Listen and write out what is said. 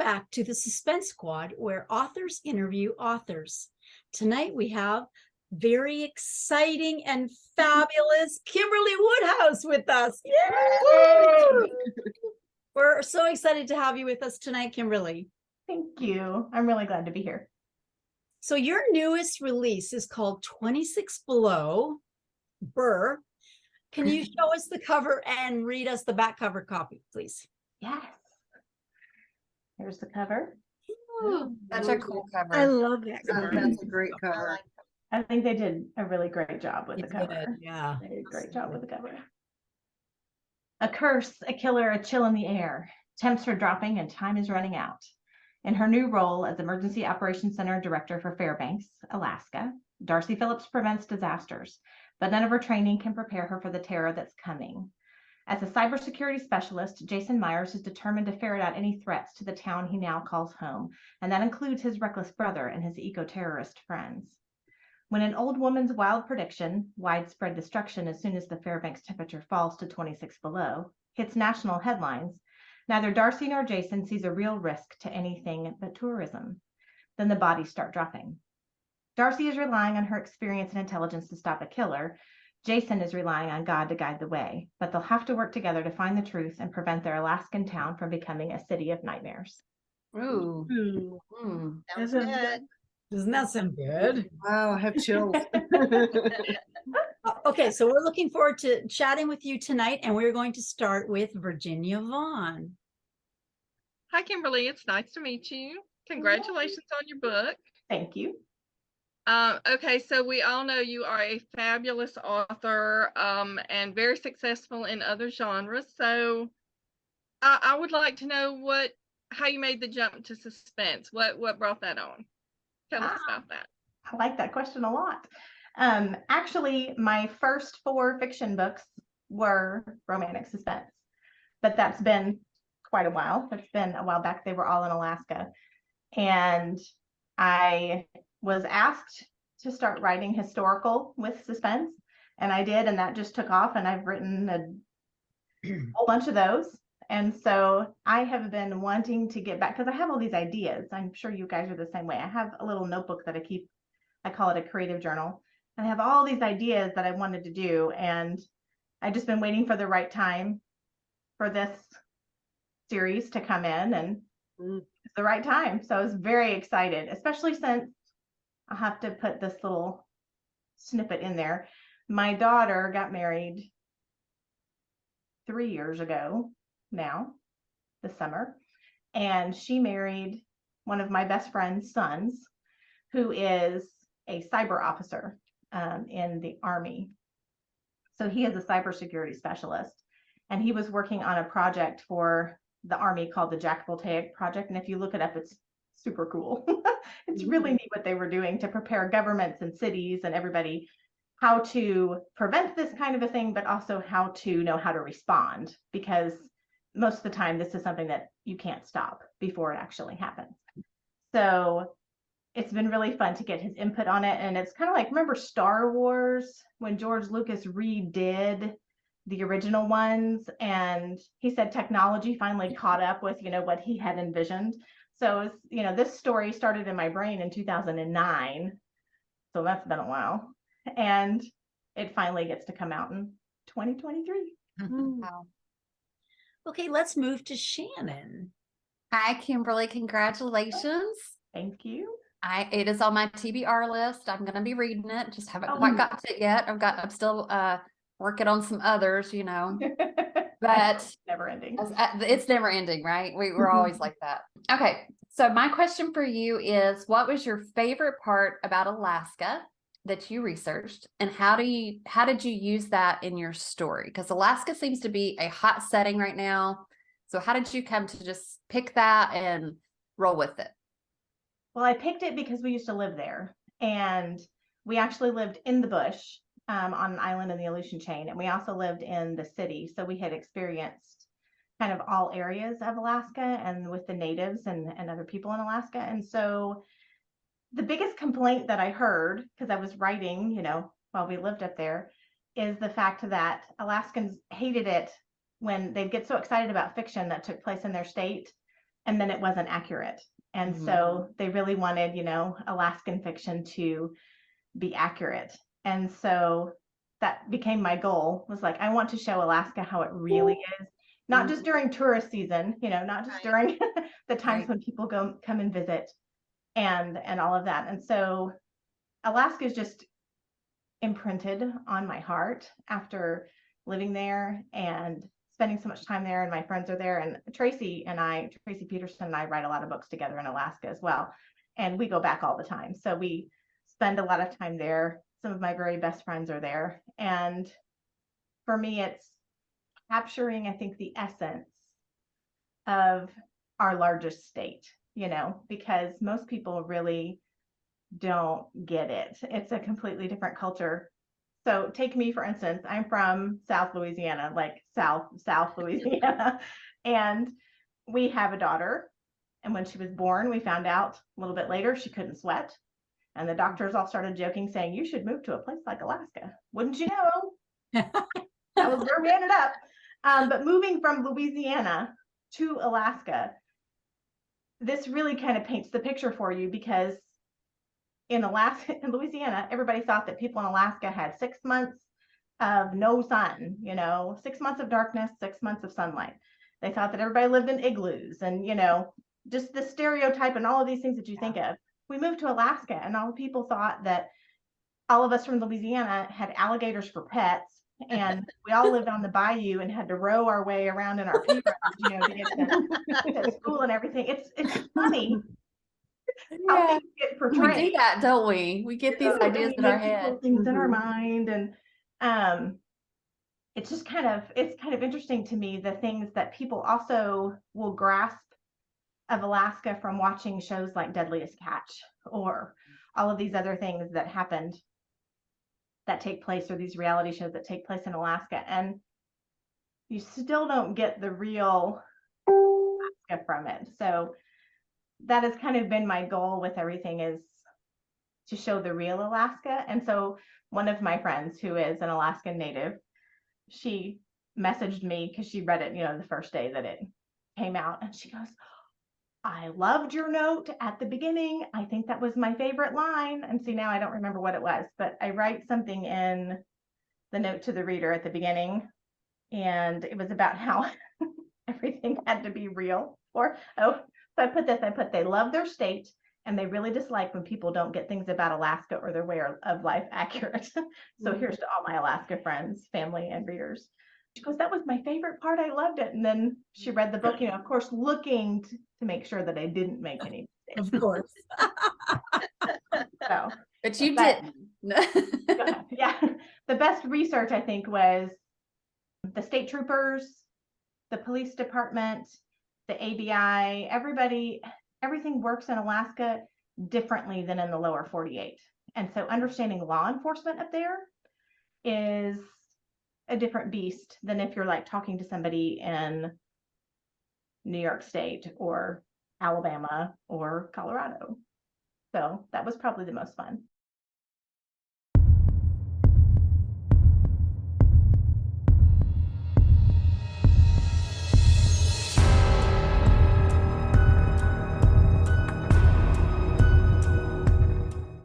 back to the Suspense Squad, where authors interview authors. Tonight we have very exciting and fabulous Kimberley Woodhouse with us. Yay! We're so excited to have you with us tonight, Kimberley. Thank you. I'm really glad to be here. So your newest release is called 26 Below. Burr. Can you show us the cover and read us the back cover copy, please? Yes. Here's the cover. Ooh, such a cool cover. I love that cover. That's a great cover. I think they did a really great job with They the cover. did, yeah. They did a great job with the cover. A curse, a killer, a chill in the air. Temps are dropping and time is running out. In her new role as Emergency Operations Center Director for Fairbanks, Alaska, Darcy Phillips prevents disasters, but none of her training can prepare her for the terror that's coming. As a cybersecurity specialist, Jason Myers is determined to ferret out any threats to the town he now calls home, and that includes his reckless brother and his eco-terrorist friends. When an old woman's wild prediction, widespread destruction as soon as the Fairbanks temperature falls to 26 below, hits national headlines, neither Darcy nor Jason sees a real risk to anything but tourism. Then the bodies start dropping. Darcy is relying on her experience and intelligence to stop a killer. Jason is relying on God to guide the way, but they'll have to work together to find the truth and prevent their Alaskan town from becoming a city of nightmares. Ooh. Sounds good. Doesn't that sound good? Wow, I have chills. Okay, so we're looking forward to chatting with you tonight, and we're going to start with Virginia Vaughn. Hi, Kimberly. It's nice to meet you. Congratulations on your book. Thank you. Okay, so we all know you are a fabulous author and very successful in other genres. So I would like to know how you made the jump to suspense. What brought that on? Tell us about that. I like that question a lot. Actually, my first 4 fiction books were romantic suspense, but that's been quite a while. It's been a while back. They were all in Alaska. And I was asked to start writing historical with suspense, and I did, and that just took off, and I've written a whole bunch of those. And so I have been wanting to get back, because I have all these ideas. I'm sure you guys are the same way. I have a little notebook that I call it a creative journal. And I have all these ideas that I wanted to do, and I've just been waiting for the right time for this series to come in, and it's the right time. So I was very excited, especially since I'll have to put this little snippet in there. My daughter got married 3 years ago now, this summer, and she married one of my best friend's sons, who is a cyber officer in the Army. So he is a cybersecurity specialist, and he was working on a project for the Army called the Jack Voltaic Project. And if you look it up, it's super cool. It's really neat what they were doing to prepare governments and cities and everybody how to prevent this kind of a thing, but also how to know how to respond, because most of the time this is something that you can't stop before it actually happens. So it's been really fun to get his input on it. And it's kind of like, remember Star Wars when George Lucas redid the original ones, and he said technology finally caught up with, what he had envisioned. So it's, this story started in my brain in 2009. So that's been a while. And it finally gets to come out in 2023. Wow. Okay, let's move to Shannon. Hi, Kimberly. Congratulations. Thank you. It is on my TBR list. I'm going to be reading it. Just haven't quite got to it yet. I'm still working on some others, but never ending. It's never ending, right? We're always like that. Okay. So my question for you is, what was your favorite part about Alaska that you researched, and how did you use that in your story? Because Alaska seems to be a hot setting right now. So how did you come to just pick that and roll with it? Well, I picked it because we used to live there, and we actually lived in the bush on an island in the Aleutian chain, and we also lived in the city. So we had experienced kind of all areas of Alaska and with the natives and other people in Alaska. And so the biggest complaint that I heard, because I was writing, while we lived up there, is the fact that Alaskans hated it when they'd get so excited about fiction that took place in their state, and then it wasn't accurate. And so they really wanted, you know, Alaskan fiction to be accurate. And so that became my goal, was like, I want to show Alaska how it really is, not just during tourist season, you know, not just during the times when people come and visit and all of that. And so Alaska is just imprinted on my heart after living there and spending so much time there, and my friends are there, and Tracy Peterson and I write a lot of books together in Alaska as well, and we go back all the time, so we spend a lot of time there. Some of my very best friends are there, and for me it's capturing, I think, the essence of our largest state, you know, because most people really don't get it. It's a completely different culture. So take me, for instance, I'm from South Louisiana, like South Louisiana, and we have a daughter. And when she was born, we found out a little bit later she couldn't sweat. And the doctors all started joking, saying, you should move to a place like Alaska. Wouldn't you know? That was where we ended up. But moving from Louisiana to Alaska, this really kind of paints the picture for you, because in Louisiana, everybody thought that people in Alaska had 6 months of no sun, you know, 6 months of darkness, 6 months of sunlight. They thought that everybody lived in igloos, and, you know, just the stereotype and all of these things that you think of. We moved to Alaska, and all the people thought that all of us from Louisiana had alligators for pets, and we all lived on the bayou and had to row our way around in our pea you know, to get to school and everything. It's funny how things get portrayed. We do that, don't we? We get these ideas in our head. Things in our mind, and it's just kind of interesting to me, the things that people also will grasp of Alaska from watching shows like Deadliest Catch, or all of these other things that happened, that take place, or these reality shows that take place in Alaska, and you still don't get the real Alaska from it. So that has kind of been my goal with everything, is to show the real Alaska. And so one of my friends, who is an Alaskan native, she messaged me because she read it, you know, the first day that it came out, and she goes, I loved your note at the beginning. I think that was my favorite line. And see, now I don't remember what it was, but I write something in the note to the reader at the beginning, and it was about how everything had to be real. So I put they love their state, and they really dislike when people don't get things about Alaska or their way of life accurate. So here's to all my Alaska friends, family, and readers. She goes, that was my favorite part. I loved it. And then she read the book, you know, of course, looking to make sure that I didn't make any mistakes. Of course. So, But you didn't. yeah. The best research, I think, was the state troopers, the police department, the ABI, everything works in Alaska differently than in the lower 48. And so understanding law enforcement up there is a different beast than if you're like talking to somebody in New York State or Alabama or Colorado. So that was probably the most fun.